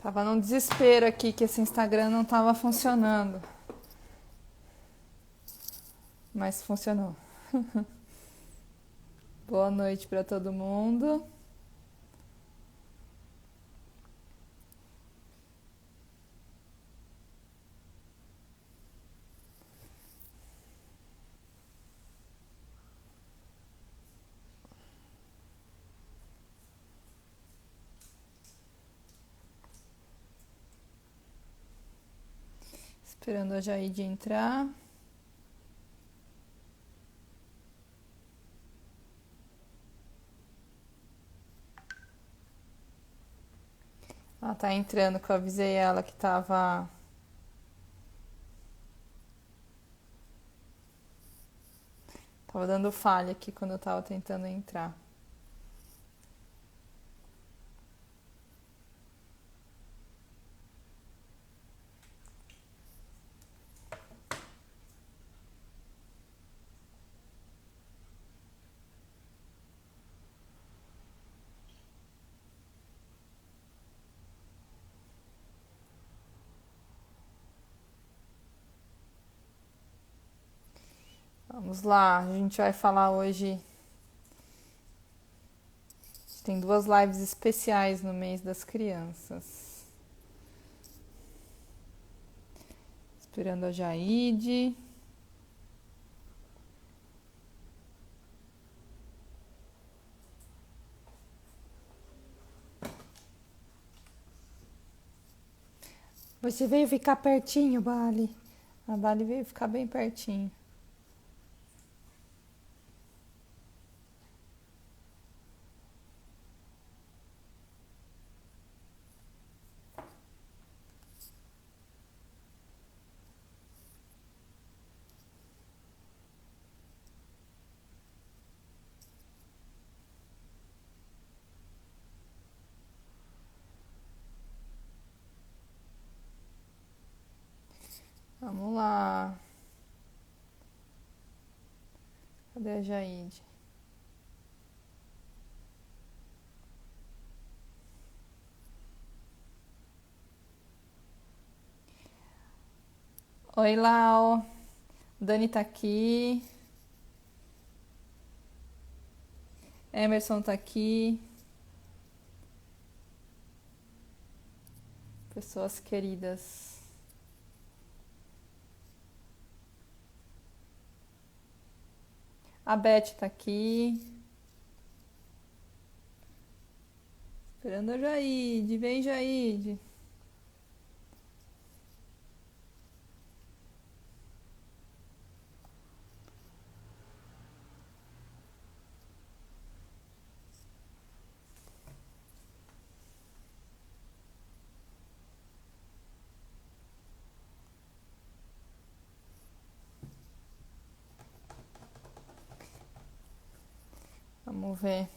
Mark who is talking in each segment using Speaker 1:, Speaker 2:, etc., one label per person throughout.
Speaker 1: Tava num desespero aqui que esse Instagram não tava funcionando. Mas funcionou. Boa noite para todo mundo. Esperando a Jaide entrar. Ela tá entrando, que eu avisei ela que tava dando falha aqui quando eu tava tentando entrar. Vamos lá, a gente vai falar hoje. Tem duas lives especiais no mês das crianças. Esperando a Jaide. Você veio ficar pertinho, Bali. A Bali veio ficar bem pertinho. Vamos lá. Cadê a Jaide? Oi, Lau. Dani tá aqui. Emerson tá aqui. Pessoas queridas. A Beth tá aqui. Esperando a Jaide. Vem, Jaide. Vamos ver.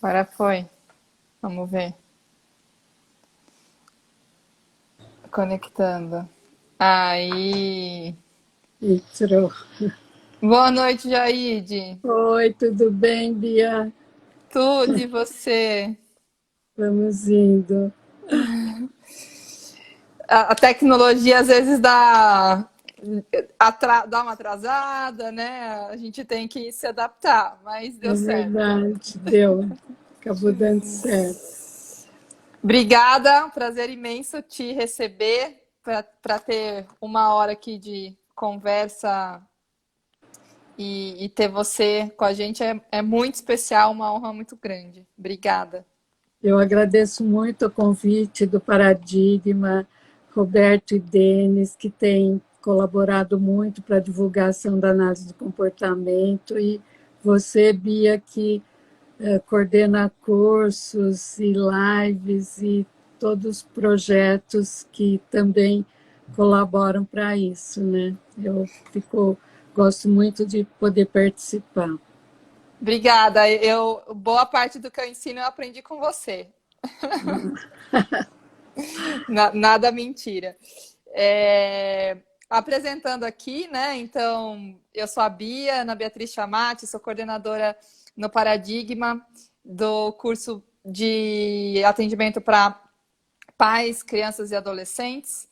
Speaker 1: Agora foi. Vamos ver. Conectando. Aí.
Speaker 2: Entrou.
Speaker 1: Boa noite, Jaide.
Speaker 2: Oi, tudo bem, Bia?
Speaker 1: Tudo e você?
Speaker 2: Vamos indo.
Speaker 1: A tecnologia às vezes dá uma atrasada, né? A gente tem que se adaptar, mas deu
Speaker 2: É
Speaker 1: certo.
Speaker 2: verdade, deu. Acabou dando certo.
Speaker 1: Obrigada, prazer imenso te receber para ter uma hora aqui de conversa e ter você com a gente é muito especial, uma honra muito grande. Obrigada.
Speaker 2: Eu agradeço muito o convite do Paradigma, Roberto e Denis, que têm colaborado muito para a divulgação da análise do comportamento, e você, Bia, que coordena cursos e lives e todos os projetos que também colaboram para isso, né? Gosto muito de poder participar.
Speaker 1: Obrigada. Boa parte do que eu ensino eu aprendi com você. Nada mentira. É, apresentando aqui, né? Então, eu sou a Bia, Ana Beatriz Chamati, sou coordenadora no Paradigma do curso de atendimento para pais, crianças e adolescentes,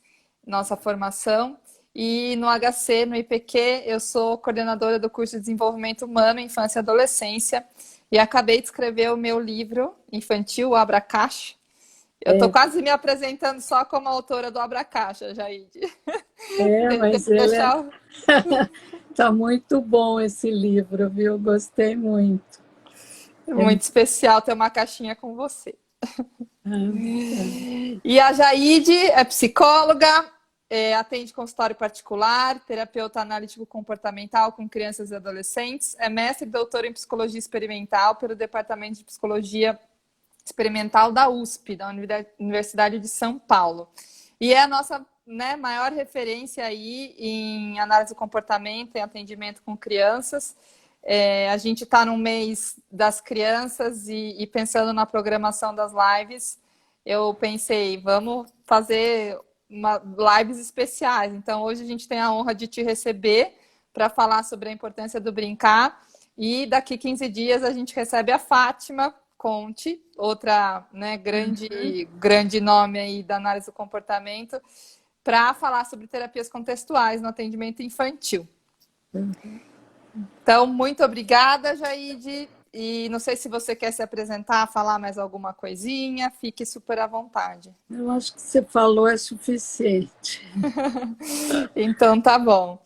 Speaker 1: nossa formação. E no HC, no IPQ, eu sou coordenadora do curso de Desenvolvimento Humano, Infância e Adolescência. E acabei de escrever o meu livro infantil, o Abra Caixa. Eu estou
Speaker 2: É,
Speaker 1: quase me apresentando só como autora do Abra Caixa, Jaide.
Speaker 2: mas ele
Speaker 1: Deixar
Speaker 2: tá muito bom esse livro, viu? Gostei muito. É,
Speaker 1: muito especial ter uma caixinha com você.
Speaker 2: obrigada.
Speaker 1: E a Jaide é psicóloga, atende consultório particular, terapeuta analítico comportamental com crianças e adolescentes, é mestre e doutora em psicologia experimental pelo Departamento de Psicologia Experimental da USP, da Universidade de São Paulo. E é a nossa, né, maior referência aí em análise do comportamento e atendimento com crianças. A gente está no mês das crianças e pensando na programação das lives, eu pensei, vamos fazer lives especiais. Então, hoje a gente tem a honra de te receber para falar sobre a importância do brincar. E daqui 15 dias a gente recebe a Fátima Conte, outra, né, grande nome aí da análise do comportamento, para falar sobre terapias contextuais no atendimento infantil. Então, muito obrigada, Jaide. E não sei se você quer se apresentar, falar mais alguma coisinha, fique super à vontade.
Speaker 2: Eu acho que você falou é suficiente.
Speaker 1: Então, tá bom.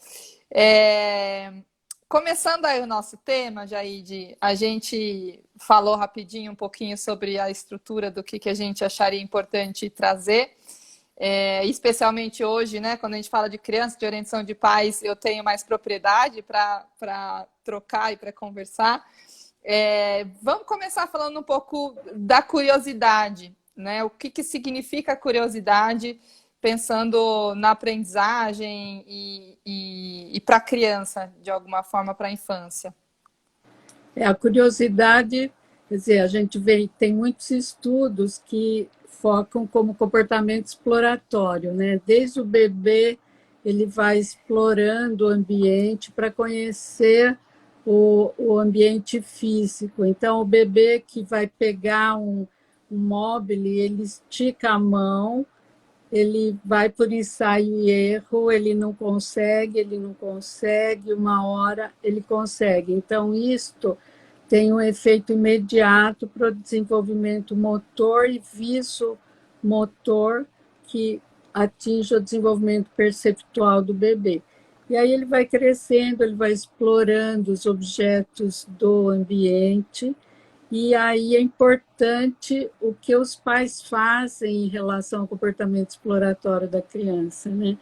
Speaker 1: Começando aí o nosso tema, Jaide, a gente falou rapidinho um pouquinho sobre a estrutura do que a gente acharia importante trazer. Especialmente hoje, né, quando a gente fala de criança, de orientação de pais, eu tenho mais propriedade para trocar e para conversar. Vamos começar falando um pouco da curiosidade, né? O que significa curiosidade, pensando na aprendizagem e para a criança, de alguma forma, para a infância.
Speaker 2: A curiosidade, quer dizer, a gente vê, tem muitos estudos que focam como comportamento exploratório, né? Desde o bebê, ele vai explorando o ambiente para conhecer o ambiente físico. Então, o bebê que vai pegar um móvel, ele estica a mão, ele vai por ensaio e erro, ele não consegue, uma hora ele consegue. Então, isto tem um efeito imediato para o desenvolvimento motor e visomotor que atinge o desenvolvimento perceptual do bebê. E aí ele vai crescendo, ele vai explorando os objetos do ambiente, e aí é importante o que os pais fazem em relação ao comportamento exploratório da criança, né?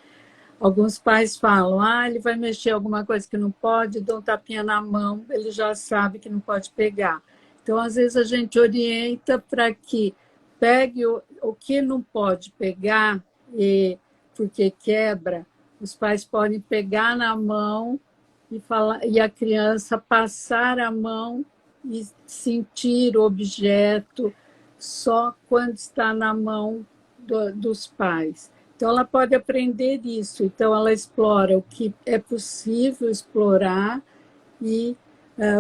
Speaker 2: Alguns pais falam, ele vai mexer alguma coisa que não pode, dá um tapinha na mão, ele já sabe que não pode pegar. Então, às vezes, a gente orienta para que pegue o que não pode pegar, porque quebra, os pais podem pegar na mão e a criança passar a mão e sentir o objeto só quando está na mão dos pais. Então, ela pode aprender isso. Então, ela explora o que é possível explorar e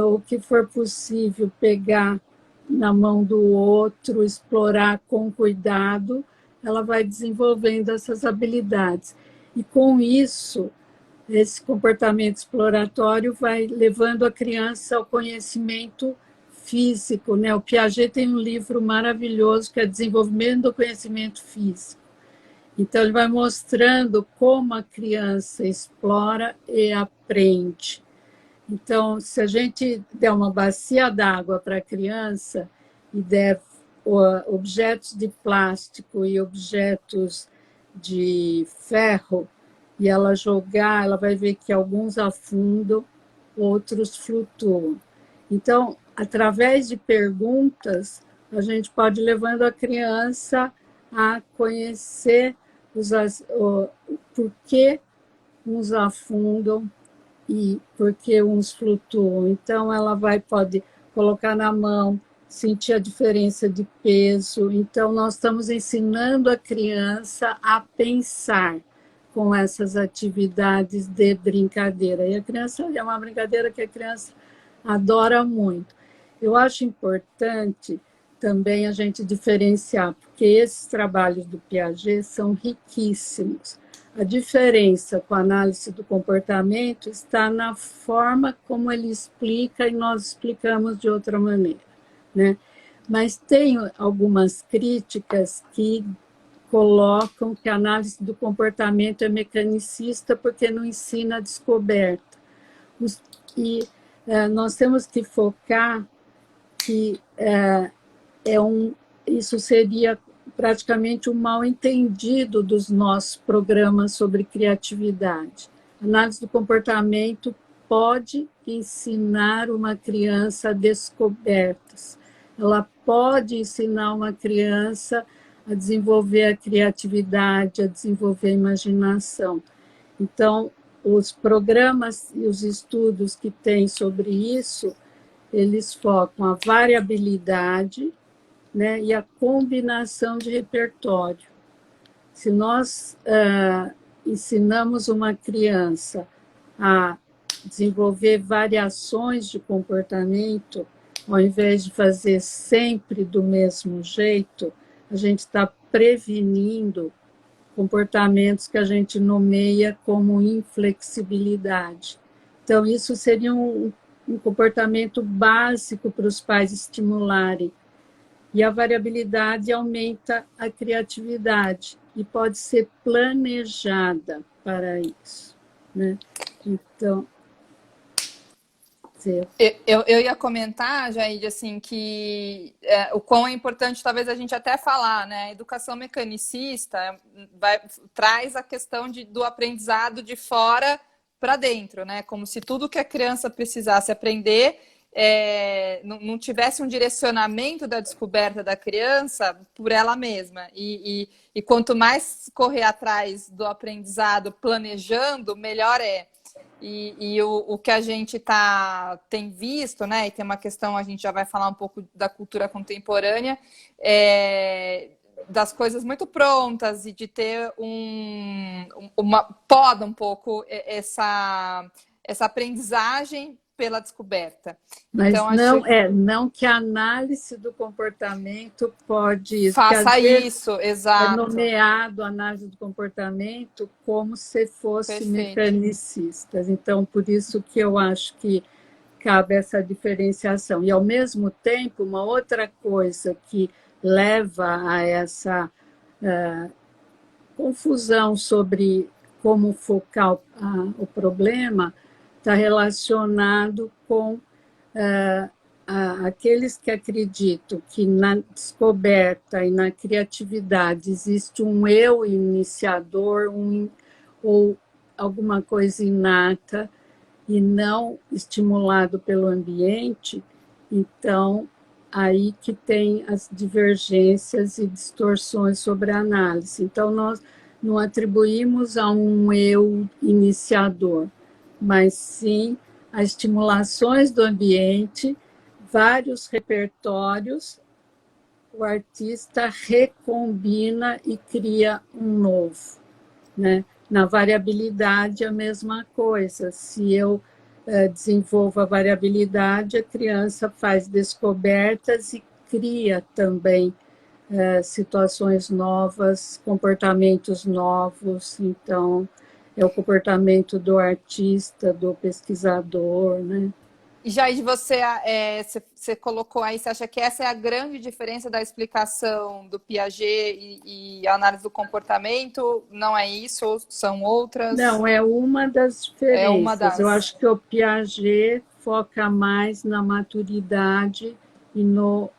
Speaker 2: o que for possível pegar na mão do outro, explorar com cuidado, ela vai desenvolvendo essas habilidades. E, com isso, esse comportamento exploratório vai levando a criança ao conhecimento físico, né? O Piaget tem um livro maravilhoso que é Desenvolvimento do Conhecimento Físico. Então, ele vai mostrando como a criança explora e aprende. Então, se a gente der uma bacia d'água para a criança e der objetos de plástico e objetos de ferro, e ela jogar, ela vai ver que alguns afundam, outros flutuam. Então, através de perguntas, a gente pode ir levando a criança a conhecer por que uns afundam e por que uns flutuam. Então, ela pode colocar na mão, sentir a diferença de peso. Então, nós estamos ensinando a criança a pensar com essas atividades de brincadeira. E a criança é uma brincadeira que a criança adora muito. Eu acho importante também a gente diferenciar, porque esses trabalhos do Piaget são riquíssimos. A diferença com a análise do comportamento está na forma como ele explica e nós explicamos de outra maneira, né? Mas tem algumas críticas que colocam que a análise do comportamento é mecanicista porque não ensina a descoberta. E nós temos que focar que isso seria praticamente um mal-entendido dos nossos programas sobre criatividade. A análise do comportamento pode ensinar uma criança descobertas. Ela pode ensinar uma criança a desenvolver a criatividade, a desenvolver a imaginação. Então, os programas e os estudos que tem sobre isso, eles focam a variabilidade, né, e a combinação de repertório. Se nós ensinamos uma criança a desenvolver variações de comportamento, ao invés de fazer sempre do mesmo jeito, a gente está prevenindo comportamentos que a gente nomeia como inflexibilidade. Então, isso seria um comportamento básico para os pais estimularem. E a variabilidade aumenta a criatividade e pode ser planejada para isso, né? Então,
Speaker 1: eu ia comentar, Jaide, assim, que o quão é importante talvez a gente até falar, né? A educação mecanicista traz a questão do aprendizado de fora para dentro, né? Como se tudo que a criança precisasse aprender não tivesse um direcionamento da descoberta da criança por ela mesma. E quanto mais correr atrás do aprendizado planejando, melhor é. E o que a gente tem visto, né? E tem uma questão, a gente já vai falar um pouco da cultura contemporânea, das coisas muito prontas e de ter poda um pouco essa aprendizagem pela descoberta.
Speaker 2: Mas
Speaker 1: então,
Speaker 2: não que a análise do comportamento pode isso.
Speaker 1: Faça isso, exato.
Speaker 2: É nomeado a análise do comportamento como se fosse mecanicistas. Então, por isso que eu acho que cabe essa diferenciação. E, ao mesmo tempo, uma outra coisa que leva a essa confusão sobre como focar o problema está relacionado com aqueles que acreditam que na descoberta e na criatividade existe um eu iniciador ou alguma coisa inata e não estimulado pelo ambiente, então aí que tem as divergências e distorções sobre a análise. Então, nós não atribuímos a um eu iniciador, mas sim a estimulações do ambiente, vários repertórios, o artista recombina e cria um novo, né? Na variabilidade, a mesma coisa. Se eu desenvolvo a variabilidade, a criança faz descobertas e cria também situações novas, comportamentos novos. Então, é o comportamento do artista, do pesquisador, né?
Speaker 1: Jaide, você colocou aí, você acha que essa é a grande diferença da explicação do Piaget e a análise do comportamento? Não é isso? Ou são outras?
Speaker 2: Não, é uma das diferenças.
Speaker 1: É uma das...
Speaker 2: Eu acho que o Piaget foca mais na maturidade e no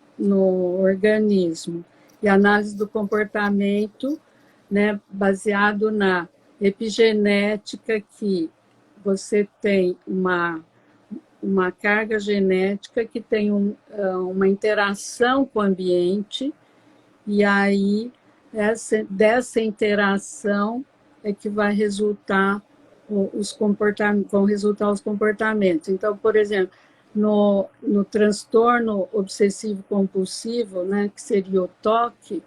Speaker 2: organismo. E a análise do comportamento, né, baseado na epigenética, que você tem uma carga genética que tem uma interação com o ambiente, e aí dessa interação é que vai resultar os comportamentos. Então, por exemplo, no transtorno obsessivo-compulsivo, né, que seria o TOC,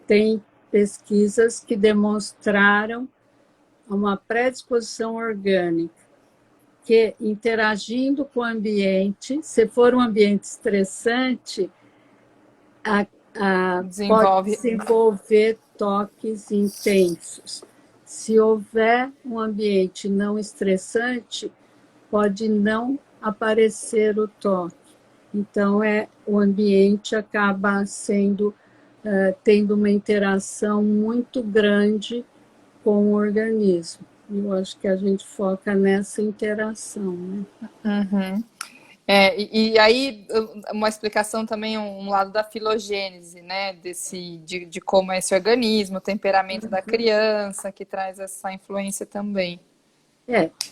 Speaker 2: tem pesquisas que demonstraram uma predisposição orgânica, que interagindo com o ambiente, se for um ambiente estressante, pode
Speaker 1: Desenvolve.
Speaker 2: desenvolver toques intensos. Se houver um ambiente não estressante, pode não aparecer o toque. Então, o ambiente acaba tendo uma interação muito grande com o organismo. Eu acho que a gente foca nessa interação, né?
Speaker 1: Uhum. E aí, uma explicação também, um lado da filogênese, né? De como é esse organismo, o temperamento da criança, que traz essa influência também.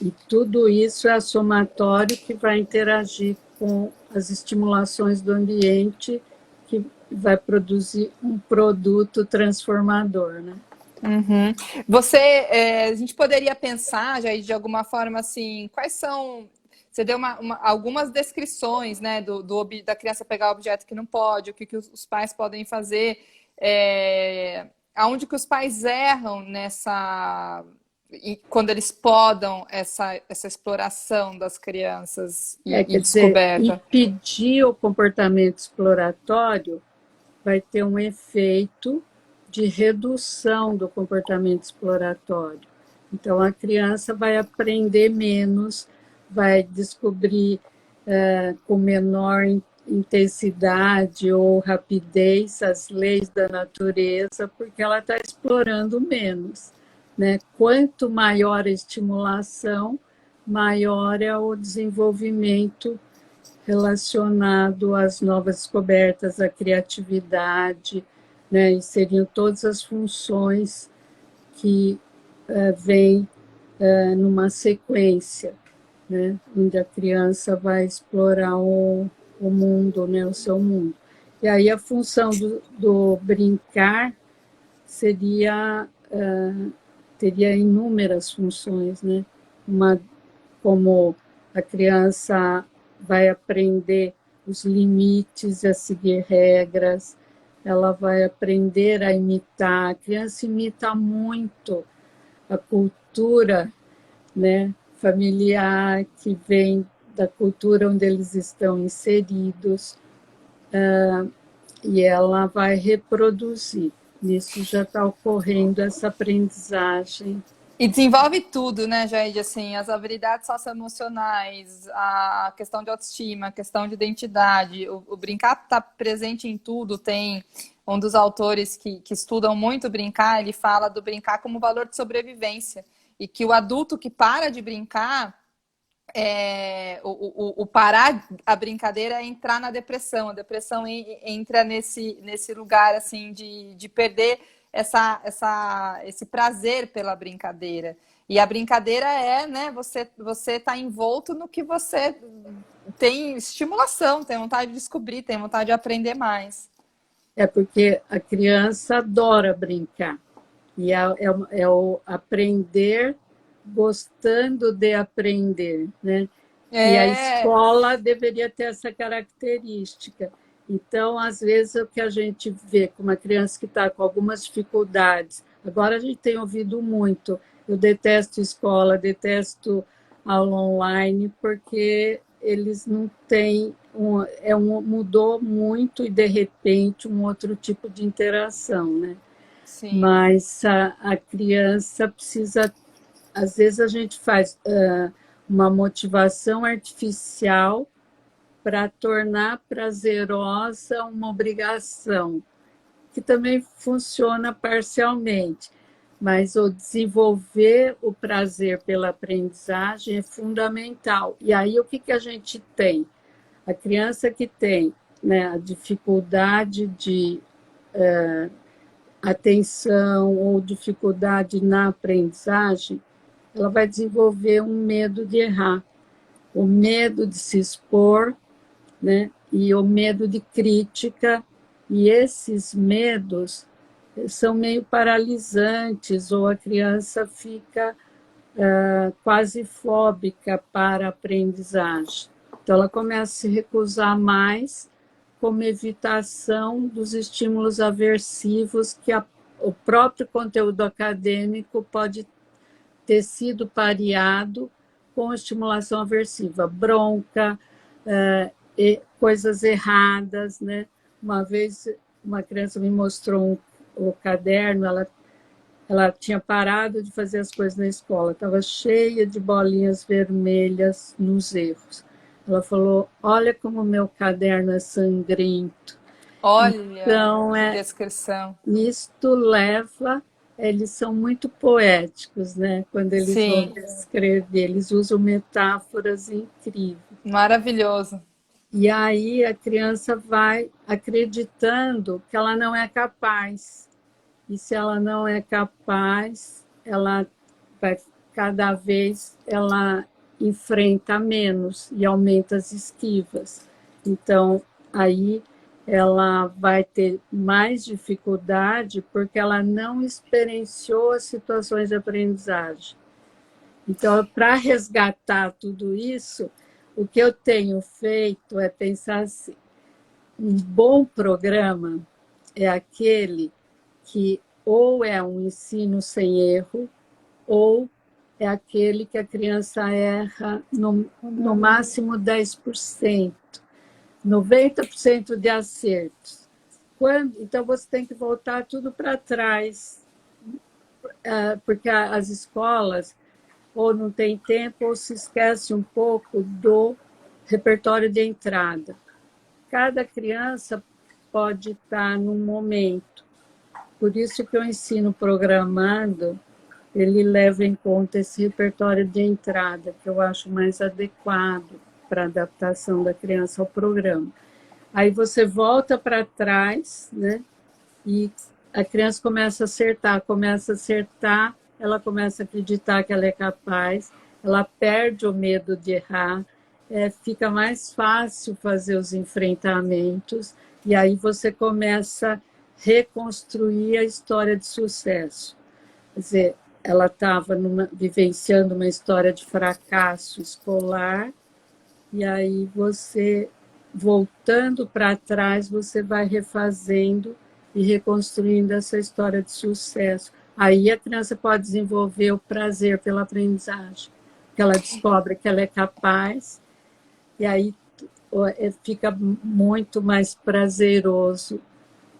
Speaker 2: E tudo isso é somatório que vai interagir com as estimulações do ambiente, que vai produzir um produto transformador, né?
Speaker 1: Uhum. A gente poderia pensar, Jair, de alguma forma assim, quais são. Você deu algumas descrições, né, da criança pegar o objeto que não pode, o que os pais podem fazer, aonde que os pais erram quando eles podam essa exploração das crianças e
Speaker 2: Quer dizer,
Speaker 1: descoberta.
Speaker 2: impedir o comportamento exploratório vai ter um efeito de redução do comportamento exploratório. Então, a criança vai aprender menos, vai descobrir com menor intensidade ou rapidez as leis da natureza, porque ela está explorando menos, né? Quanto maior a estimulação, maior é o desenvolvimento relacionado às novas descobertas, à criatividade, né? E seriam todas as funções que vêm numa sequência, né? Onde a criança vai explorar o mundo, né? O seu mundo. E aí a função do brincar teria inúmeras funções, né? Como a criança vai aprender os limites, a seguir regras, ela vai aprender a imitar. A criança imita muito a cultura, né, familiar, que vem da cultura onde eles estão inseridos, e ela vai reproduzir. Isso já está ocorrendo, essa aprendizagem.
Speaker 1: E desenvolve tudo, né, Jaide? Assim, as habilidades socioemocionais, a questão de autoestima, a questão de identidade. O brincar está presente em tudo. Tem um dos autores que estudam muito brincar, ele fala do brincar como valor de sobrevivência. E que o adulto que para de brincar, o parar a brincadeira é entrar na depressão. A depressão entra nesse lugar assim de perder esse prazer pela brincadeira. E a brincadeira né, você tá envolto no que você tem estimulação, tem vontade de descobrir, tem vontade de aprender mais.
Speaker 2: Porque a criança adora brincar. E é o aprender gostando de aprender, né? E a escola deveria ter essa característica. Então, às vezes, o que a gente vê com uma criança que está com algumas dificuldades, agora a gente tem ouvido muito, eu detesto escola, detesto aula online, porque eles não têm, mudou muito e, de repente, um outro tipo de interação, né?
Speaker 1: Sim.
Speaker 2: Mas a criança precisa, às vezes a gente faz uma motivação artificial para tornar prazerosa uma obrigação, que também funciona parcialmente, mas o desenvolver o prazer pela aprendizagem é fundamental. E aí o que a gente tem? A criança que tem, né, a dificuldade de atenção ou dificuldade na aprendizagem, ela vai desenvolver um medo de errar, o medo de se expor, né? E o medo de crítica, e esses medos são meio paralisantes, ou a criança fica quase fóbica para a aprendizagem. Então, ela começa a se recusar mais como evitação dos estímulos aversivos que o próprio conteúdo acadêmico pode ter sido pareado com estimulação aversiva, bronca, coisas erradas, né? Uma vez uma criança me mostrou o caderno, ela tinha parado de fazer as coisas na escola, estava cheia de bolinhas vermelhas nos erros. Ela falou, olha como meu caderno é sangrento.
Speaker 1: Olha,
Speaker 2: Então,
Speaker 1: que descrição.
Speaker 2: isto leva... Eles são muito poéticos, né? Quando eles vão
Speaker 1: Sim,
Speaker 2: descrever, eles usam metáforas incríveis.
Speaker 1: maravilhoso.
Speaker 2: E aí a criança vai acreditando que ela não é capaz. E se ela não é capaz, ela vai, cada vez ela enfrenta menos e aumenta as esquivas. Então, aí ela vai ter mais dificuldade porque ela não experienciou as situações de aprendizagem. Então, para resgatar tudo isso, o que eu tenho feito é pensar assim, um bom programa é aquele que ou é um ensino sem erro, ou é aquele que a criança erra no máximo 10%, 90% de acertos. Então, você tem que voltar tudo para trás, porque as escolas ou não têm tempo ou se esquece um pouco do repertório de entrada. Cada criança pode estar num momento. Por isso que o ensino programado, ele leva em conta esse repertório de entrada, que eu acho mais adequado para a adaptação da criança ao programa. Aí você volta para trás, né? E a criança começa a acertar, ela começa a acreditar que ela é capaz, ela perde o medo de errar, fica mais fácil fazer os enfrentamentos, e aí você começa a reconstruir a história de sucesso. Quer dizer, ela estava vivenciando uma história de fracasso escolar, e aí você, voltando para trás, você vai refazendo e reconstruindo essa história de sucesso. Aí a criança pode desenvolver o prazer pela aprendizagem, que ela descobre que ela é capaz, e aí fica muito mais prazeroso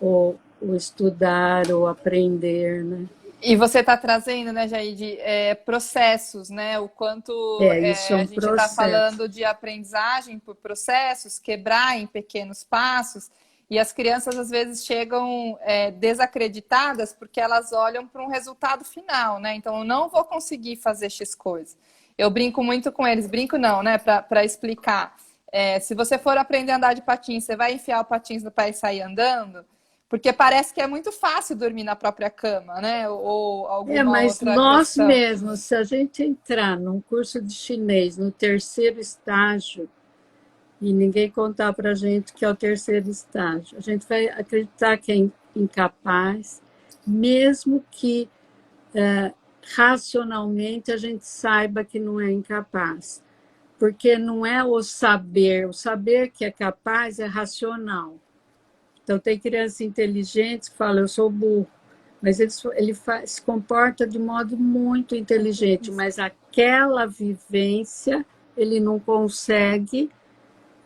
Speaker 2: o estudar, ou aprender, né?
Speaker 1: E você está trazendo, né, Jaide, processos, né? O quanto
Speaker 2: Isso é
Speaker 1: a
Speaker 2: um
Speaker 1: gente está
Speaker 2: processo.
Speaker 1: falando de aprendizagem por processos, quebrar em pequenos passos, e as crianças às vezes chegam desacreditadas porque elas olham para um resultado final, né? Então, eu não vou conseguir fazer X coisa. Eu brinco muito com eles, brinco não, né? Para explicar. Se você for aprender a andar de patins, você vai enfiar o patins no pé e sair andando? Porque parece que é muito fácil dormir na própria cama, né? Ou alguma
Speaker 2: Mas
Speaker 1: outra
Speaker 2: nós
Speaker 1: questão.
Speaker 2: mesmos, se a gente entrar num curso de chinês no terceiro estágio, e ninguém contar para a gente que é o terceiro estágio, a gente vai acreditar que é incapaz, mesmo que racionalmente a gente saiba que não é incapaz. Porque não é o saber que é capaz é racional. Então, tem crianças inteligentes que falam, eu sou burro, mas ele se comporta de modo muito inteligente, mas aquela vivência ele não consegue,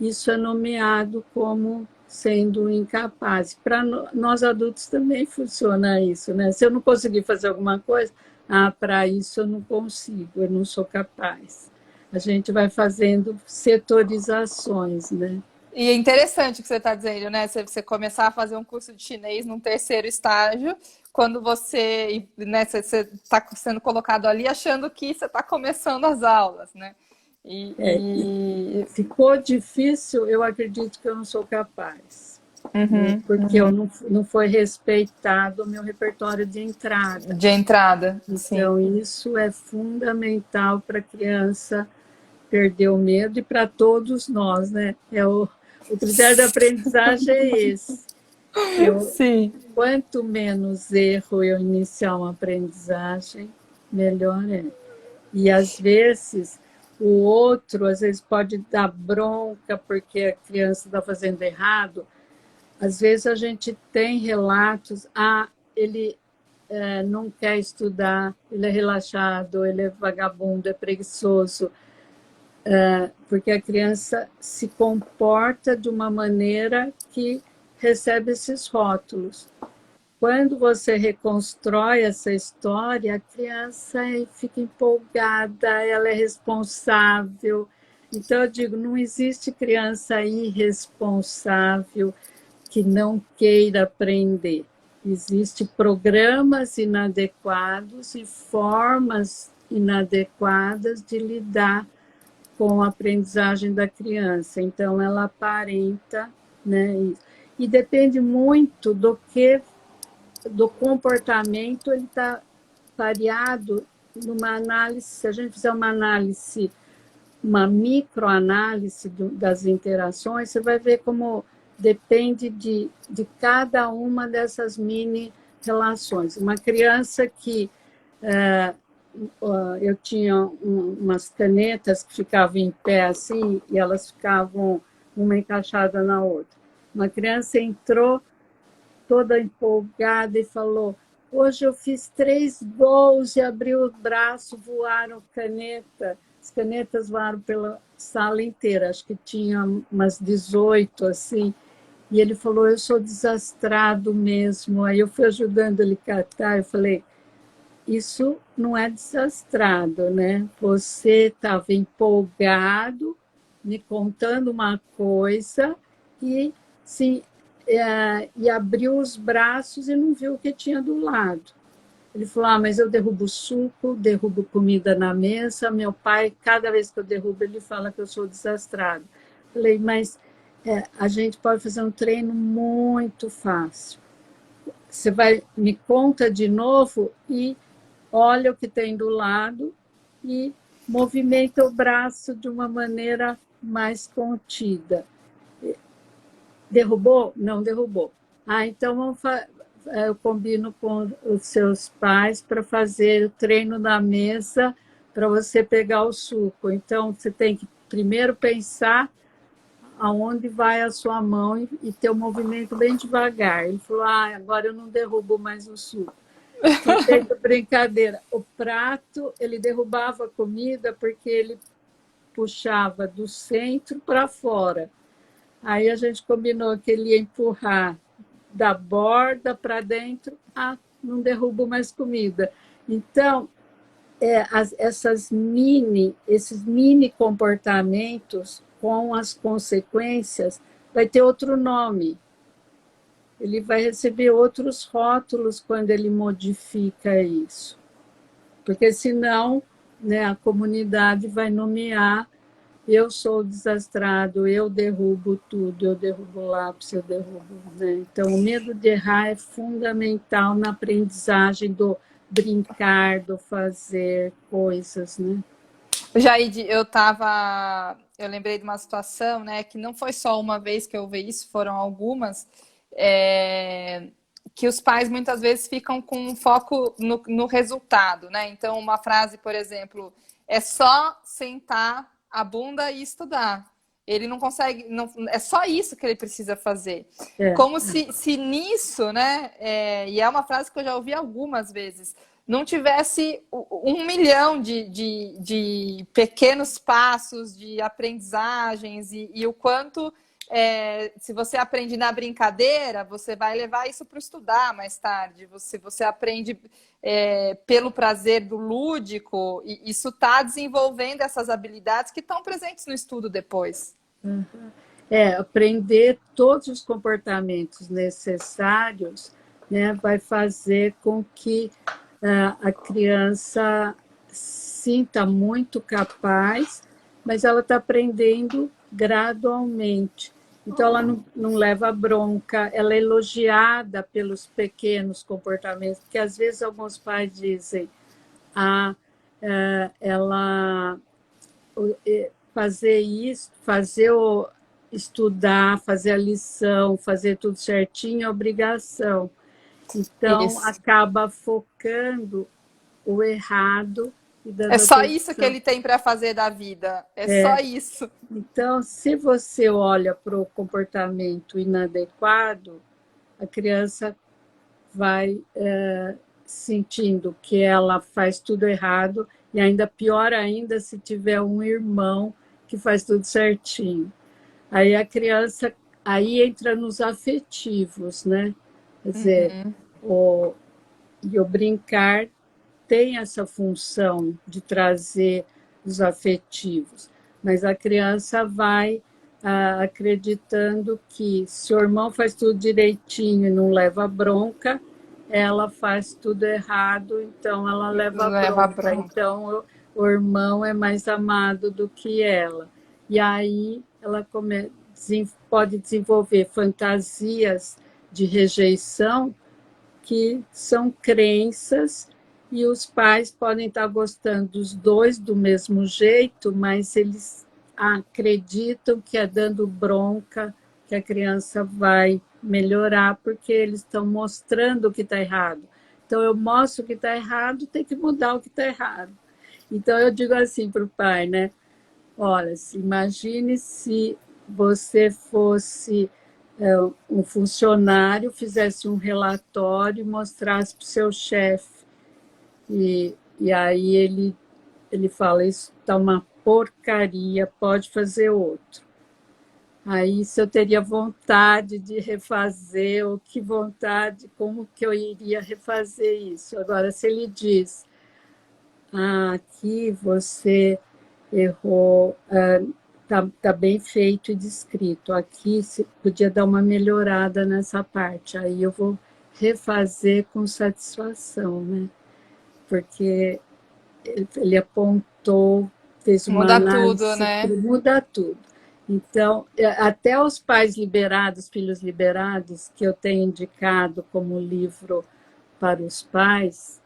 Speaker 2: isso é nomeado como sendo incapaz. Para nós adultos também funciona isso, né? Se eu não conseguir fazer alguma coisa, para isso eu não consigo, eu não sou capaz. A gente vai fazendo setorizações, né?
Speaker 1: E é interessante o que você está dizendo, né? Você começar a fazer um curso de chinês num terceiro estágio, quando você está sendo colocado ali achando que você está começando as aulas, né?
Speaker 2: E ficou difícil, eu acredito que eu não sou capaz, né? Porque eu não foi respeitado o meu repertório de entrada.
Speaker 1: De entrada, sim.
Speaker 2: Então, isso é fundamental para a criança perder o medo e para todos nós, né? O critério da aprendizagem é esse.
Speaker 1: Sim.
Speaker 2: Quanto menos erro eu iniciar uma aprendizagem, melhor é. E, às vezes, o outro, às vezes, pode dar bronca porque a criança está fazendo errado. Às vezes a gente tem relatos, ele não quer estudar, ele é relaxado, ele é vagabundo, é preguiçoso, porque a criança se comporta de uma maneira que recebe esses rótulos. Quando você reconstrói essa história, a criança fica empolgada, ela é responsável. Então, eu digo, não existe criança irresponsável que não queira aprender. Existem programas inadequados e formas inadequadas de lidar com a aprendizagem da criança. Então, ela aparenta, né, isso. E depende muito do comportamento, ele está variado numa análise, se a gente fizer uma microanálise das interações, você vai ver como depende de cada uma dessas mini relações. Uma criança que eu tinha umas canetas que ficavam em pé assim, e elas ficavam uma encaixada na outra. Uma criança entrou toda empolgada e falou: hoje eu fiz 3 gols, e abriu o braço, voaram caneta. As canetas voaram pela sala inteira, acho que tinha umas 18, assim. E ele falou: eu sou desastrado mesmo. Aí eu fui ajudando ele a catar, eu falei: isso não é desastrado, né? Você estava empolgado, me contando uma coisa e e abriu os braços e não viu o que tinha do lado. Ele falou: mas eu derrubo suco, derrubo comida na mesa, meu pai, cada vez que eu derrubo, ele fala que eu sou desastrado. Falei: mas a gente pode fazer um treino muito fácil. Você me conta de novo e olha o que tem do lado e movimenta o braço de uma maneira mais contida. Derrubou? Não derrubou. Então eu combino com os seus pais para fazer o treino na mesa para você pegar o suco. Então, você tem que primeiro pensar aonde vai a sua mão e ter um movimento bem devagar. Ele falou: agora eu não derrubo mais o suco. Feito brincadeira. O prato, ele derrubava a comida porque ele puxava do centro para fora. Aí a gente combinou que ele ia empurrar da borda para dentro, não derrubo mais comida. Então, esses mini comportamentos com as consequências, vai ter outro nome. Ele vai receber outros rótulos quando ele modifica isso. Porque senão, né, a comunidade vai nomear: eu sou desastrado, eu derrubo tudo, eu derrubo o lápis, eu derrubo. Né? Então, o medo de errar é fundamental na aprendizagem do brincar, do fazer coisas. Né?
Speaker 1: Jaide, eu lembrei de uma situação, né, que não foi só uma vez que eu vi isso, foram algumas, que os pais muitas vezes ficam com um foco no resultado, né? Então, uma frase, por exemplo, é só sentar a bunda e estudar. Ele não consegue, é só isso que ele precisa fazer. Como se nisso, né? E é uma frase que eu já ouvi algumas vezes, não tivesse 1 milhão de pequenos passos de aprendizagens e o quanto, se você aprende na brincadeira, você vai levar isso para estudar mais tarde. Você aprende pelo prazer do lúdico, e isso está desenvolvendo essas habilidades que estão presentes no estudo depois.
Speaker 2: Uhum. Aprender todos os comportamentos necessários, né, vai fazer com que a criança sinta muito capaz, mas ela está aprendendo gradualmente. Então, ela não leva bronca, ela é elogiada pelos pequenos comportamentos, porque às vezes alguns pais dizem: ela fazer isso, estudar, fazer a lição, fazer tudo certinho é obrigação. Então, acaba focando o errado e
Speaker 1: É
Speaker 2: dando
Speaker 1: só isso que
Speaker 2: atenção.
Speaker 1: ele tem para fazer da vida. É só isso.
Speaker 2: Então, se você olha para o comportamento inadequado, a criança vai sentindo que ela faz tudo errado, e ainda pior ainda se tiver um irmão que faz tudo certinho. Aí a criança aí entra nos afetivos, né? Quer dizer,
Speaker 1: Uhum.
Speaker 2: o brincar tem essa função de trazer os afetivos, mas a criança vai acreditando que se o irmão faz tudo direitinho e não leva bronca, ela faz tudo errado, então ela leva
Speaker 1: Leva
Speaker 2: bronca.
Speaker 1: bronca.
Speaker 2: Então o irmão é mais amado do que ela. E aí ela pode desenvolver fantasias de rejeição que são crenças e os pais podem estar gostando dos dois do mesmo jeito, mas eles acreditam que é dando bronca que a criança vai melhorar, porque eles estão mostrando o que está errado. Então, eu mostro o que está errado, tem que mudar o que está errado. Então, eu digo assim para o pai, né? Olha, imagine se você fosse um funcionário, fizesse um relatório e mostrasse para o seu chefe. E aí ele fala, isso está uma porcaria, pode fazer outro. Aí, se eu teria vontade de refazer, ou que vontade, como que eu iria refazer isso? Agora, se ele diz, aqui você errou, tá bem feito e descrito. Aqui se podia dar uma melhorada nessa parte. Aí eu vou refazer com satisfação, né? Porque ele apontou, fez uma
Speaker 1: Muda tudo,
Speaker 2: análise,
Speaker 1: né?
Speaker 2: muda tudo. Então, até os pais liberados, filhos liberados, que eu tenho indicado como livro para os pais,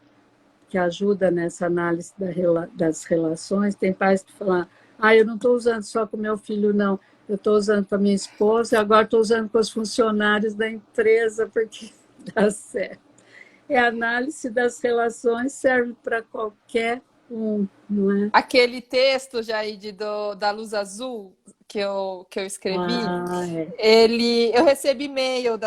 Speaker 2: que ajuda nessa análise das relações. Tem pais que falam, eu não estou usando só com meu filho, não. Eu estou usando com a minha esposa e agora estou usando com os funcionários da empresa, porque dá certo. A análise das relações serve para qualquer um, não é?
Speaker 1: Aquele texto, Jaide, da Luz Azul, que eu escrevi,
Speaker 2: É.
Speaker 1: eu recebi e-mail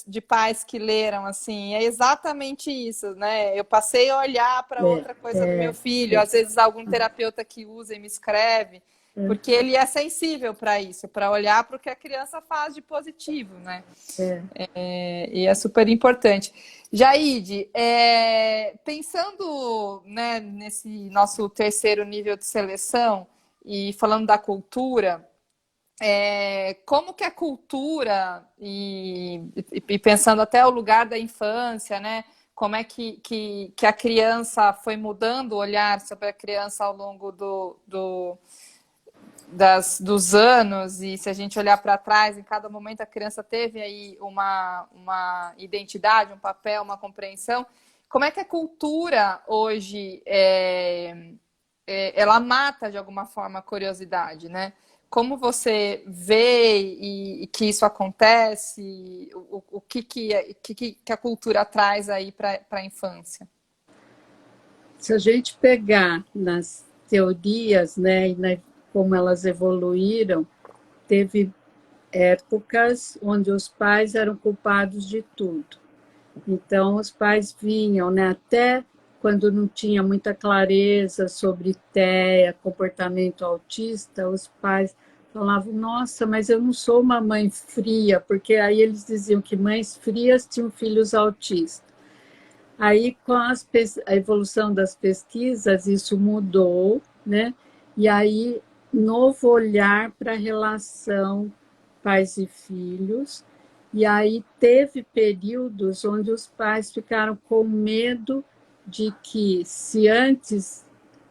Speaker 1: de pais que leram, assim, é exatamente isso, né? Eu passei a olhar para outra coisa do meu filho, às vezes algum terapeuta que usa e me escreve, porque ele é sensível para isso, para olhar para o que a criança faz de positivo, né? E é super importante. Jaide, pensando, né, nesse nosso terceiro nível de seleção e falando da cultura, como que a cultura, e pensando até o lugar da infância, né, como é que a criança foi mudando o olhar sobre a criança ao longo dos anos, e se a gente olhar para trás, em cada momento a criança teve aí uma identidade, um papel, uma compreensão. Como é que a cultura hoje ela mata de alguma forma a curiosidade, né? Como você vê e que isso acontece, o que a cultura traz aí para a infância?
Speaker 2: Se a gente pegar nas teorias, né, e como elas evoluíram, teve épocas onde os pais eram culpados de tudo. Então, os pais vinham, né, até quando não tinha muita clareza sobre TEA, comportamento autista, os pais falavam, nossa, mas eu não sou uma mãe fria, porque aí eles diziam que mães frias tinham filhos autistas. Aí, com a evolução das pesquisas, isso mudou, né? E aí, novo olhar para a relação pais e filhos. E aí, teve períodos onde os pais ficaram com medo de que, se antes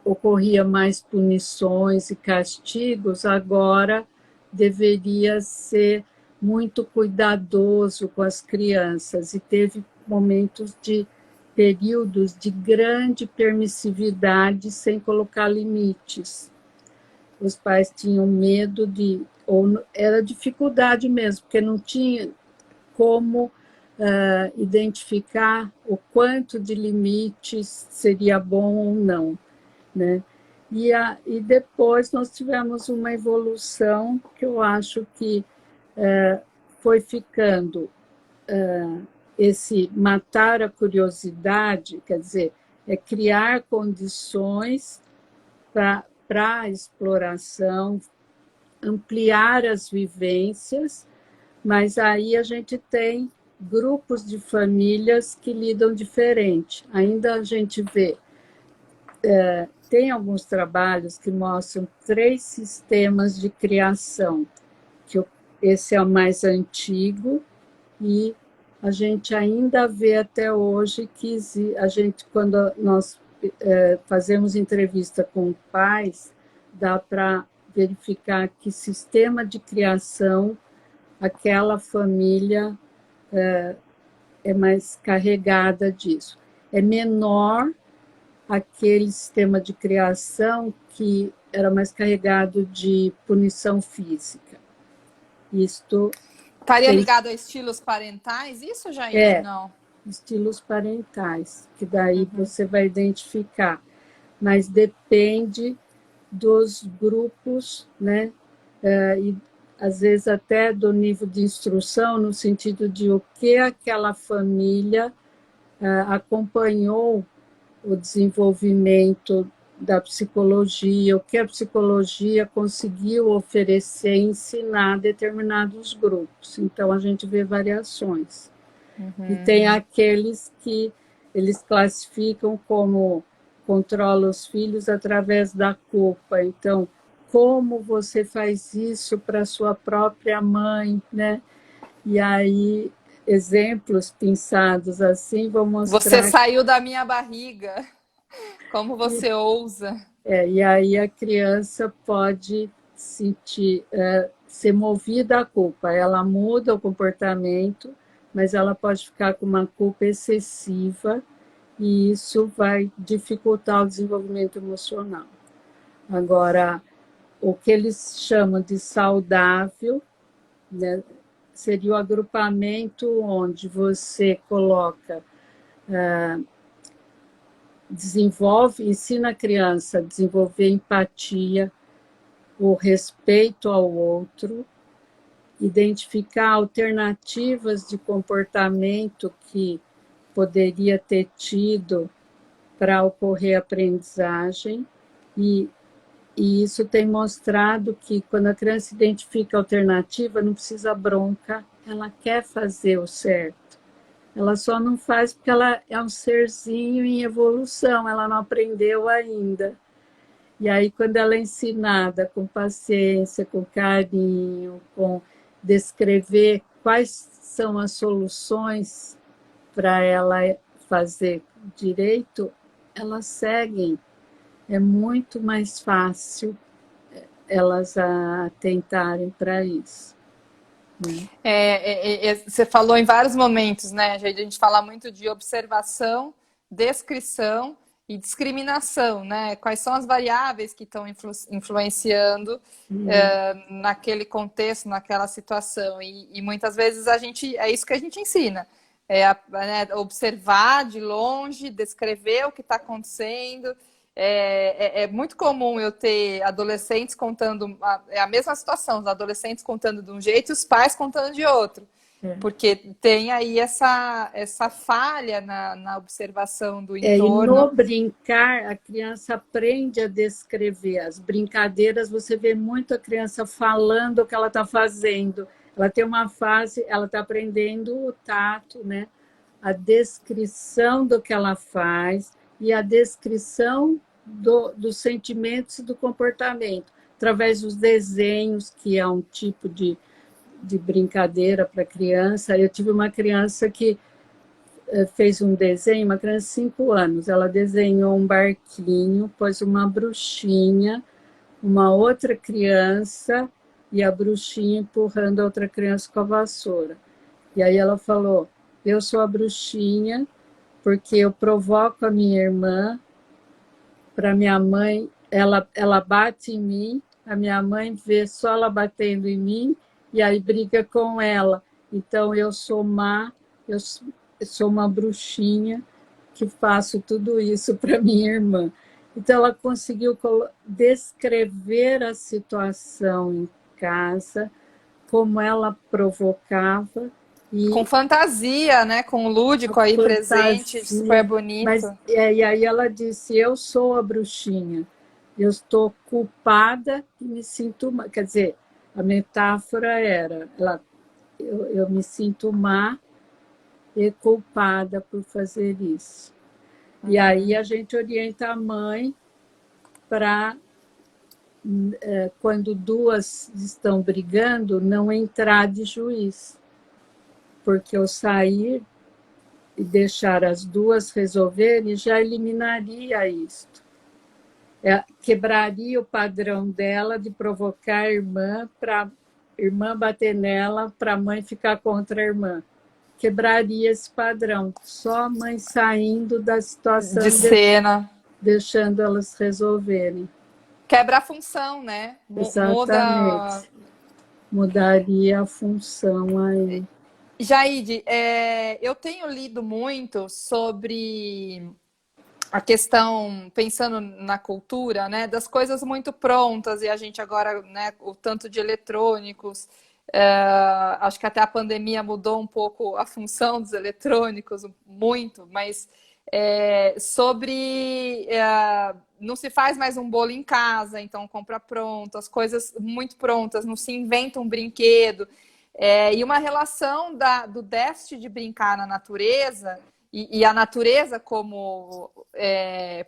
Speaker 2: ocorria mais punições e castigos, agora deveria ser muito cuidadoso com as crianças. E teve momentos de períodos de grande permissividade sem colocar limites. Os pais tinham medo ou era dificuldade mesmo, porque não tinha como identificar o quanto de limites seria bom ou não. né? E depois nós tivemos uma evolução que eu acho que foi ficando esse matar a curiosidade, quer dizer, é criar condições para a exploração, ampliar as vivências, mas aí a gente tem grupos de famílias que lidam diferente. Ainda a gente vê, tem alguns trabalhos que mostram 3 sistemas de criação, que esse é o mais antigo, e a gente ainda vê até hoje que a gente, quando nós fazemos entrevista com pais, dá para verificar que sistema de criação aquela família é mais carregada disso. É menor aquele sistema de criação que era mais carregado de punição física. Isto
Speaker 1: Estaria
Speaker 2: tem,
Speaker 1: ligado a estilos parentais, isso, Jaine? Não.
Speaker 2: estilos parentais, que daí você vai identificar, mas depende dos grupos, né? E às vezes até do nível de instrução, no sentido de o que aquela família acompanhou o desenvolvimento da psicologia, o que a psicologia conseguiu oferecer e ensinar a determinados grupos. Então, a gente vê variações. E tem aqueles que eles classificam como controla os filhos através da culpa. Então, como você faz isso para sua própria mãe, né? E aí, exemplos pensados assim vão
Speaker 1: Você
Speaker 2: mostrar...
Speaker 1: saiu da minha barriga. Como você ousa?
Speaker 2: E aí a criança pode sentir, ser movida à culpa. Ela muda o comportamento, mas ela pode ficar com uma culpa excessiva e isso vai dificultar o desenvolvimento emocional. Agora, o que eles chamam de saudável, né, seria o agrupamento onde você coloca, ensina a criança a desenvolver empatia, o respeito ao outro, identificar alternativas de comportamento que poderia ter tido para ocorrer aprendizagem, e isso tem mostrado que quando a criança identifica a alternativa, não precisa bronca, ela quer fazer o certo. Ela só não faz porque ela é um serzinho em evolução, ela não aprendeu ainda. E aí, quando ela é ensinada com paciência, com carinho, com descrever quais são as soluções para ela fazer direito, elas seguem. É muito mais fácil elas tentarem para isso.
Speaker 1: Você falou em vários momentos, né? A gente fala muito de observação, descrição e discriminação, né? Quais são as variáveis que estão influenciando naquele contexto, naquela situação? E muitas vezes é isso que a gente ensina. Observar de longe, descrever o que está acontecendo. É muito comum eu ter adolescentes contando a mesma situação, os adolescentes contando de um jeito e os pais contando de outro. Porque tem aí essa falha na observação do entorno.
Speaker 2: E no brincar, a criança aprende a descrever. As brincadeiras, você vê muito a criança falando o que ela está fazendo. Ela tem uma fase, ela está aprendendo o tato, né? A descrição do que ela faz e a descrição dos sentimentos e do comportamento, através dos desenhos, que é um tipo de brincadeira para criança. Eu tive uma criança que fez um desenho, uma criança de 5 anos, ela desenhou um barquinho, pôs uma bruxinha, uma outra criança e a bruxinha empurrando a outra criança com a vassoura. E aí ela falou, eu sou a bruxinha porque eu provoco a minha irmã, para minha mãe, ela bate em mim, a minha mãe vê só ela batendo em mim e aí briga com ela. Então eu sou má, eu sou uma bruxinha que faço tudo isso para minha irmã. Então, ela conseguiu descrever a situação em casa, como ela provocava,
Speaker 1: Com
Speaker 2: e
Speaker 1: fantasia, né? Com o lúdico aí presente, super
Speaker 2: fantasia. Mas,
Speaker 1: bonito.
Speaker 2: e aí ela disse, eu sou a bruxinha, eu estou culpada e me sinto má. Quer dizer, a metáfora era, eu me sinto má e culpada por fazer isso. E aí
Speaker 1: Uhum.
Speaker 2: a gente orienta a mãe para, quando duas estão brigando, não entrar de juiz, porque o sair e deixar as duas resolverem já eliminaria isto. Quebraria o padrão dela de provocar a irmã para a irmã bater nela, para a mãe ficar contra a irmã. Quebraria esse padrão. Só a mãe saindo da situação
Speaker 1: De
Speaker 2: e
Speaker 1: cena.
Speaker 2: deixando elas resolverem.
Speaker 1: Quebra a função, né? Muda.
Speaker 2: Exatamente. Mudaria a função aí.
Speaker 1: Jaide, eu tenho lido muito sobre a questão, pensando na cultura, né, das coisas muito prontas, e a gente agora, né, o tanto de eletrônicos, acho que até a pandemia mudou um pouco a função dos eletrônicos, muito, mas sobre não se faz mais um bolo em casa, então compra pronto, as coisas muito prontas, não se inventa um brinquedo, e uma relação do déficit de brincar na natureza e a natureza como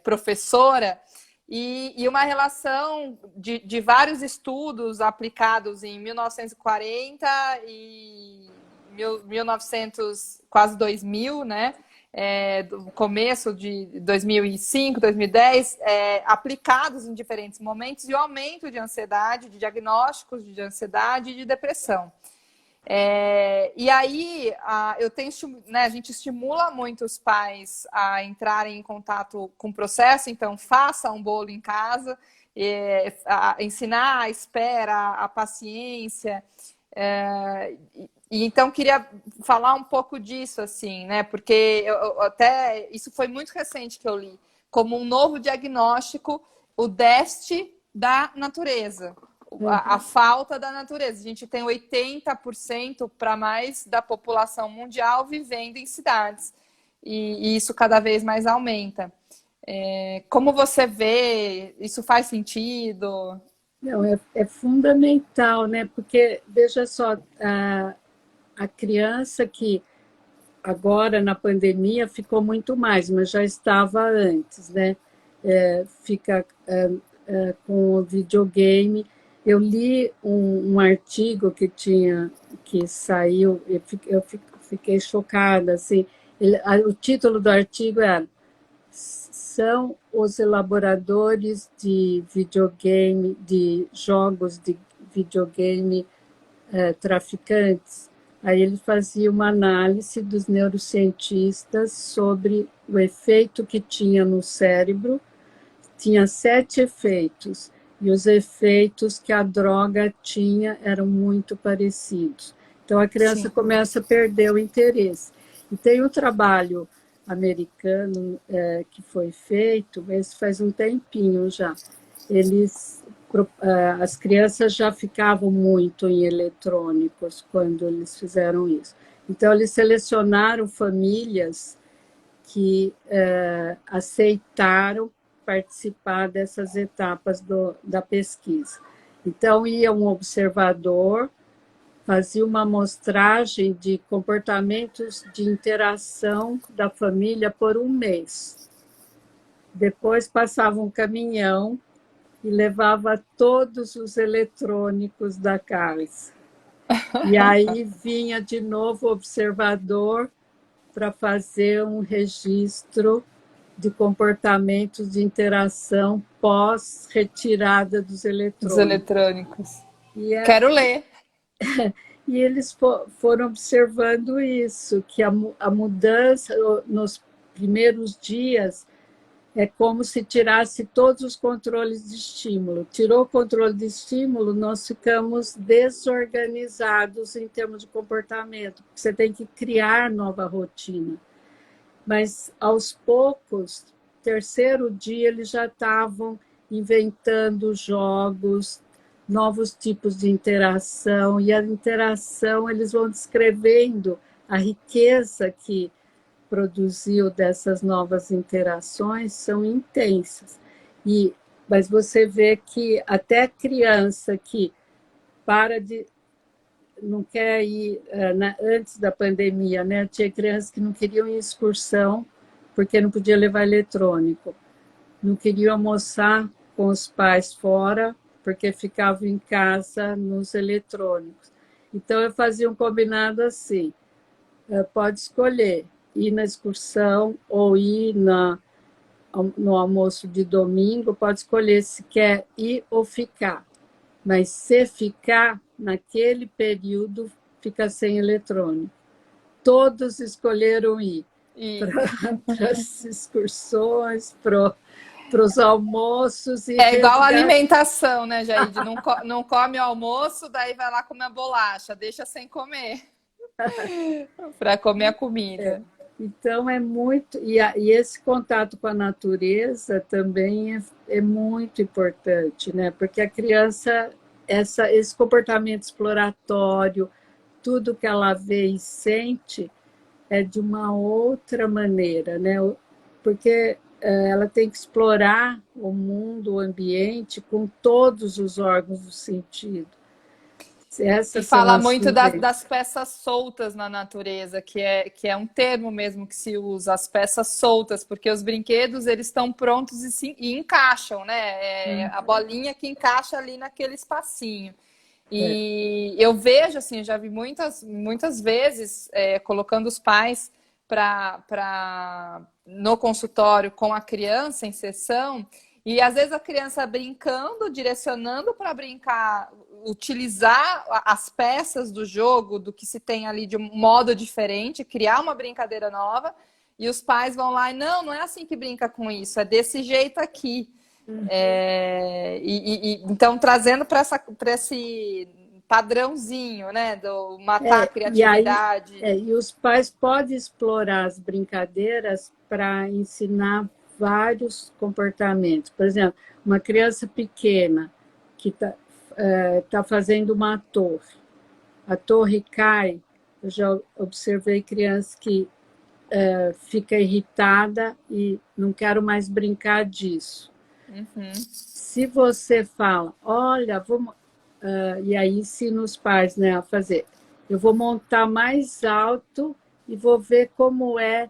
Speaker 1: professora, e uma relação de vários estudos aplicados em 1940 e 1900, quase 2000, né? Do começo de 2005, 2010, aplicados em diferentes momentos, e o aumento de ansiedade, de diagnósticos de ansiedade e de depressão. E aí a gente estimula muito os pais a entrarem em contato com o processo, então faça um bolo em casa, ensinar a espera, a paciência. E então queria falar um pouco disso, assim, né? Porque até isso foi muito recente que eu li, como um novo diagnóstico, o déficit da natureza. A falta da natureza. A gente tem 80% para mais da população mundial vivendo em cidades. E isso cada vez mais aumenta. Como você vê? Isso faz sentido?
Speaker 2: Não, é fundamental, né? Porque, veja só, a criança que agora na pandemia ficou muito mais, mas já estava antes, né? Fica com o videogame. Eu li um artigo que saiu, fiquei chocada, assim. O título do artigo era São os elaboradores de videogame, de jogos de videogame traficantes. Aí ele fazia uma análise dos neurocientistas sobre o efeito que tinha no cérebro. Tinha 7 efeitos, e os efeitos que a droga tinha eram muito parecidos. Então a criança
Speaker 1: Sim.
Speaker 2: começa a perder o interesse. E tem um trabalho americano que foi feito, esse faz um tempinho já. As crianças já ficavam muito em eletrônicos quando eles fizeram isso. Então, eles selecionaram famílias que aceitaram participar dessas etapas da pesquisa. Então, ia um observador, fazia uma amostragem de comportamentos de interação da família por um mês. Depois passava um caminhão e levava todos os eletrônicos da casa. E aí vinha de novo o observador para fazer um registro de comportamentos de interação pós-retirada dos
Speaker 1: Dos
Speaker 2: eletrônicos.
Speaker 1: eletrônicos.
Speaker 2: E,
Speaker 1: Quero ler.
Speaker 2: e eles foram observando isso, que a mudança nos primeiros dias é como se tirasse todos os controles de estímulo. Tirou o controle de estímulo, nós ficamos desorganizados em termos de comportamento. Você tem que criar nova rotina. Mas, aos poucos, terceiro dia eles já estavam inventando jogos, novos tipos de interação, e a interação eles vão descrevendo a riqueza que produziu dessas novas interações são intensas. Mas você vê que até criança que para de não quer ir antes da pandemia, né? Tinha crianças que não queriam ir em excursão porque não podia levar eletrônico, não queriam almoçar com os pais fora porque ficavam em casa nos eletrônicos. Então eu fazia um combinado assim: pode escolher ir na excursão ou ir no almoço de domingo, pode escolher se quer ir ou ficar. Mas se ficar, naquele período, fica sem eletrônico. Todos escolheram ir para as excursões, para os almoços. E
Speaker 1: é igual a alimentação, né, Jaide? Não come o almoço, daí vai lá comer a bolacha, deixa sem comer para comer a comida.
Speaker 2: Então, é muito... E esse contato com a natureza também é muito importante, né? Porque a criança, esse comportamento exploratório, tudo que ela vê e sente é de uma outra maneira, né? Porque ela tem que explorar o mundo, o ambiente, com todos os órgãos do sentido.
Speaker 1: E fala muito das peças soltas na natureza, que é um termo mesmo que se usa, as peças soltas, porque os brinquedos eles estão prontos e encaixam, né? A bolinha que encaixa ali naquele espacinho. E eu vejo, assim, já vi muitas vezes colocando os pais no consultório com a criança em sessão, e às vezes a criança brincando, direcionando para brincar, utilizar as peças do jogo, do que se tem ali de um modo diferente, criar uma brincadeira nova, e os pais vão lá e não é assim que brinca com isso, é desse jeito aqui. Então, trazendo para esse padrãozinho, né, do matar a criatividade.
Speaker 2: E os pais podem explorar as brincadeiras para ensinar vários comportamentos. Por exemplo, uma criança pequena que tá fazendo uma torre. A torre cai. Eu já observei crianças que fica irritada e não quero mais brincar disso. Se você fala, olha, vamos... e aí ensina os pais, né, a fazer. Eu vou montar mais alto e vou ver como é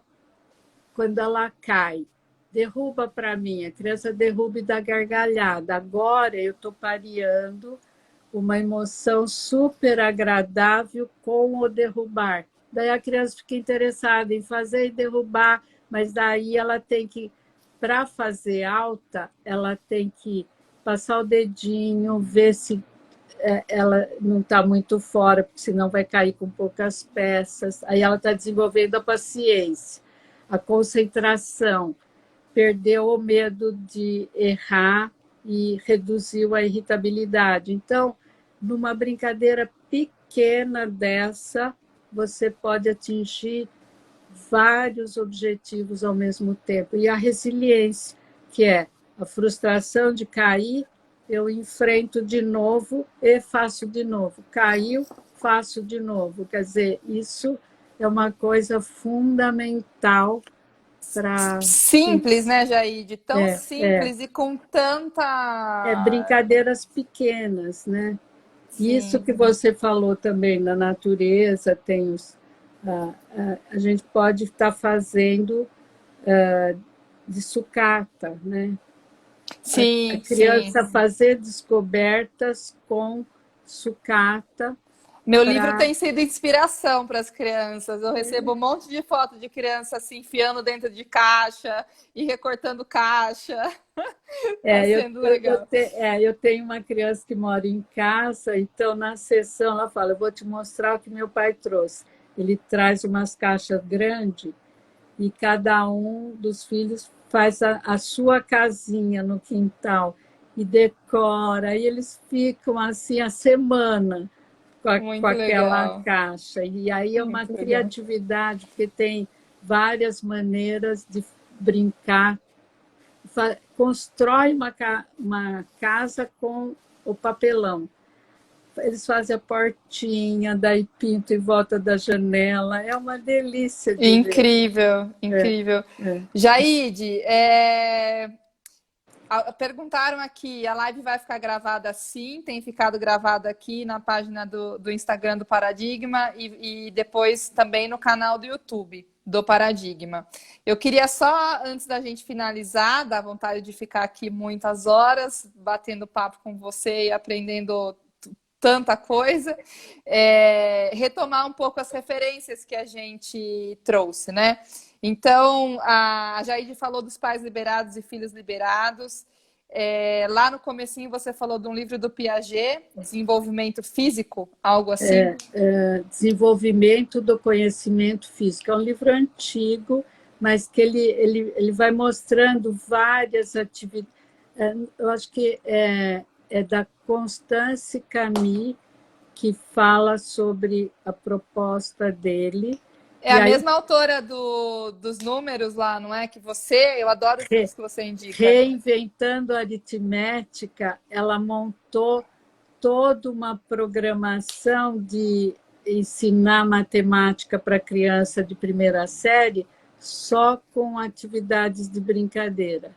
Speaker 2: quando ela cai. Derruba para mim, a criança derruba e dá gargalhada. Agora eu estou pareando uma emoção super agradável com o derrubar. Daí a criança fica interessada em fazer e derrubar, mas daí ela tem que, para fazer alta, ela tem que passar o dedinho, ver se ela não está muito fora, porque senão vai cair com poucas peças. Aí ela está desenvolvendo a paciência, a concentração, perdeu o medo de errar e reduziu a irritabilidade. Então, numa brincadeira pequena dessa, você pode atingir vários objetivos ao mesmo tempo. E a resiliência, que é a frustração de cair, eu enfrento de novo e faço de novo. Caiu, faço de novo. Quer dizer, isso é uma coisa fundamental para...
Speaker 1: Simples, né, Jaide? Tão simples e com tanta...
Speaker 2: brincadeiras pequenas, né? Sim. Isso que você falou também na natureza, tem a gente pode estar fazendo de sucata, né?
Speaker 1: Sim,
Speaker 2: a criança fazer descobertas com sucata.
Speaker 1: Meu livro tem sido inspiração para as crianças. Eu recebo um monte de foto de criança se enfiando dentro de caixa e recortando caixa. Tá sendo legal.
Speaker 2: Eu tenho uma criança que mora em casa, então na sessão ela fala, eu vou te mostrar o que meu pai trouxe. Ele traz umas caixas grandes e cada um dos filhos faz a sua casinha no quintal e decora. E eles ficam assim a semana com aquela caixa. E aí é uma criatividade, porque tem várias maneiras de brincar constrói uma casa com o papelão. Eles fazem a portinha, daí pinto em volta da janela. É uma delícia de ver.
Speaker 1: Incrível,
Speaker 2: É,
Speaker 1: incrível.
Speaker 2: é.
Speaker 1: Jaide, perguntaram aqui, a live vai ficar gravada sim, tem ficado gravada aqui na página do Instagram do Paradigma e depois também no canal do YouTube do Paradigma. Eu queria só, antes da gente finalizar, dar vontade de ficar aqui muitas horas, batendo papo com você e aprendendo tanta coisa, retomar um pouco as referências que a gente trouxe, né? Então, a Jaide falou dos pais liberados e filhos liberados. Lá no comecinho você falou de um livro do Piaget, Desenvolvimento Físico, algo assim.
Speaker 2: Desenvolvimento do Conhecimento Físico. É um livro antigo, mas que ele vai mostrando várias atividades. Eu acho que é da Constance Camus, que fala sobre a proposta dele.
Speaker 1: É a mesma autora dos números lá, não é? Eu adoro os livros que você indica.
Speaker 2: Reinventando a Aritmética, ela montou toda uma programação de ensinar matemática para criança de primeira série só com atividades de brincadeira.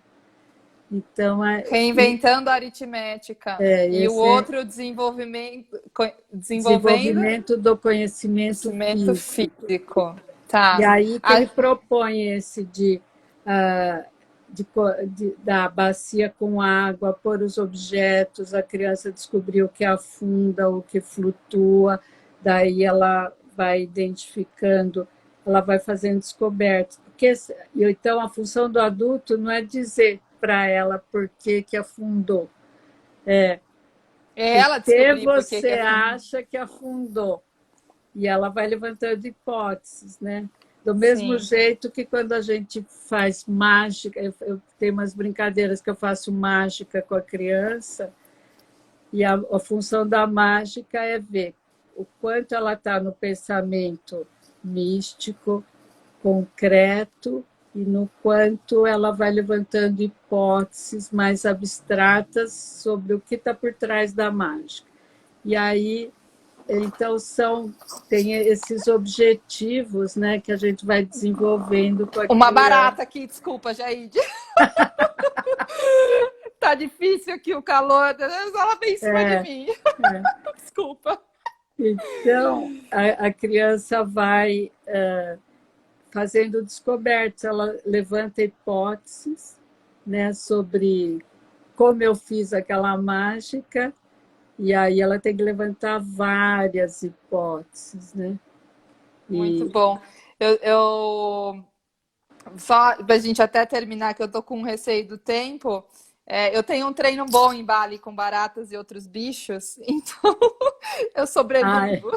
Speaker 2: Então,
Speaker 1: Reinventando a Aritmética. E o outro, desenvolvimento
Speaker 2: do conhecimento físico.
Speaker 1: Tá.
Speaker 2: E aí que ele propõe esse da bacia com água, pôr os objetos, a criança descobrir o que afunda, o que flutua, daí ela vai identificando, ela vai fazendo descobertas. Então, a função do adulto não é dizer para ela por que afundou.
Speaker 1: Ela descobrir
Speaker 2: por que
Speaker 1: você
Speaker 2: acha que afundou. E ela vai levantando hipóteses, né? Do mesmo jeito que quando a gente faz mágica, eu tenho umas brincadeiras que eu faço mágica com a criança, e a função da mágica é ver o quanto ela está no pensamento místico, concreto, e no quanto ela vai levantando hipóteses mais abstratas sobre o que está por trás da mágica. E aí, então, tem esses objetivos, né, que a gente vai desenvolvendo com a criança.
Speaker 1: Uma barata aqui, desculpa, Jaide. Tá difícil aqui o calor, ela vem em cima de mim. Desculpa.
Speaker 2: Então, a criança vai fazendo descobertas, ela levanta hipóteses, né, sobre como eu fiz aquela mágica, e aí ela tem que levantar várias hipóteses, né?
Speaker 1: Muito bom. Só para a gente até terminar, que eu tô com receio do tempo, eu tenho um treino bom em Bali com baratas e outros bichos, então eu sobrevivo.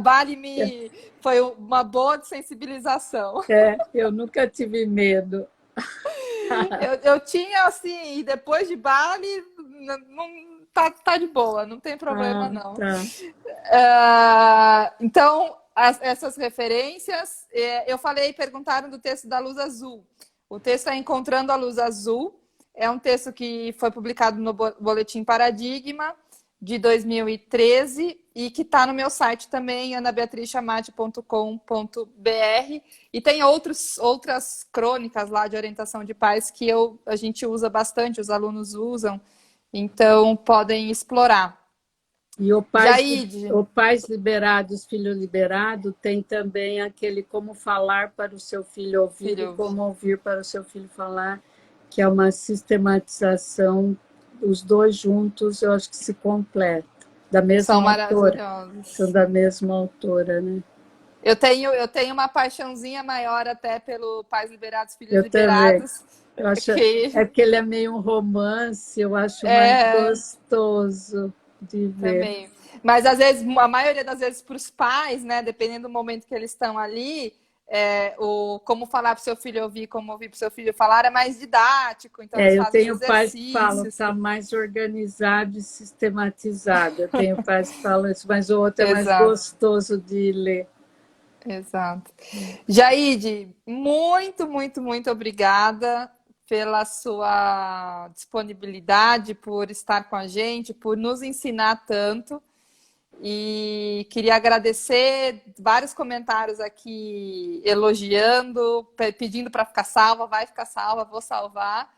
Speaker 1: Bali foi uma boa sensibilização.
Speaker 2: Eu nunca tive medo.
Speaker 1: Eu tinha, assim, e depois de Bali, não tá de boa, não tem problema, não. Então, essas referências, perguntaram do texto da Luz Azul. O texto é Encontrando a Luz Azul, é um texto que foi publicado no Boletim Paradigma, de 2013, e que está no meu site também, anabeatrizchamate.com.br, e tem outras crônicas lá de orientação de pais que a gente usa bastante, os alunos usam, então podem explorar.
Speaker 2: E o Pais Liberados, Filho Liberado, tem também aquele Como Falar para o Seu Filho Ouvir e Como Ouvir para o Seu Filho Falar, que é uma sistematização, os dois juntos, eu acho que se completam. Da mesma autora. São da mesma autora, né?
Speaker 1: Eu tenho uma paixãozinha maior até pelo Pais Liberados, Filhos Liberados.
Speaker 2: Eu acho que ele é meio um romance, eu acho mais gostoso de ver.
Speaker 1: Também. Mas às vezes, a maioria das vezes para os pais, né, dependendo do momento que eles estão ali, como falar para o seu filho ouvir, como ouvir para o seu filho falar, é mais didático. Então,
Speaker 2: eu tenho pais que falam que está mais organizado e sistematizado. Eu tenho pais que falam isso, mas o outro é mais gostoso de ler.
Speaker 1: Exato. Jaide, muito, muito, muito obrigada pela sua disponibilidade, por estar com a gente, por nos ensinar tanto. E queria agradecer vários comentários aqui elogiando, pedindo para ficar salva, vai ficar salva, vou salvar.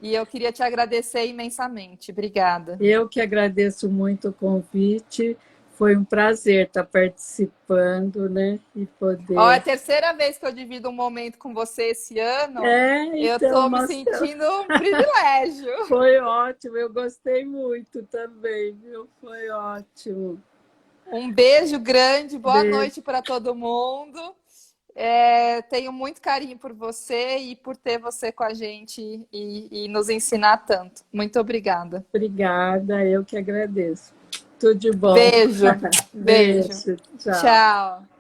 Speaker 1: E eu queria te agradecer imensamente. Obrigada.
Speaker 2: Eu que agradeço muito o convite. Foi um prazer estar participando, né? E
Speaker 1: Ó, é a
Speaker 2: poder.
Speaker 1: terceira vez que eu divido um momento com você esse ano. Eu
Speaker 2: Então,
Speaker 1: estou me
Speaker 2: nossa,
Speaker 1: sentindo um privilégio.
Speaker 2: foi ótimo. Eu gostei muito também, viu? Foi ótimo.
Speaker 1: Um beijo grande, boa
Speaker 2: Beijo.
Speaker 1: noite para todo mundo. Tenho muito carinho por você e por ter você com a gente e nos ensinar tanto. Muito obrigada.
Speaker 2: Obrigada, eu que agradeço. Tudo de bom.
Speaker 1: Beijo, beijo.
Speaker 2: Beijo, tchau.
Speaker 1: Tchau.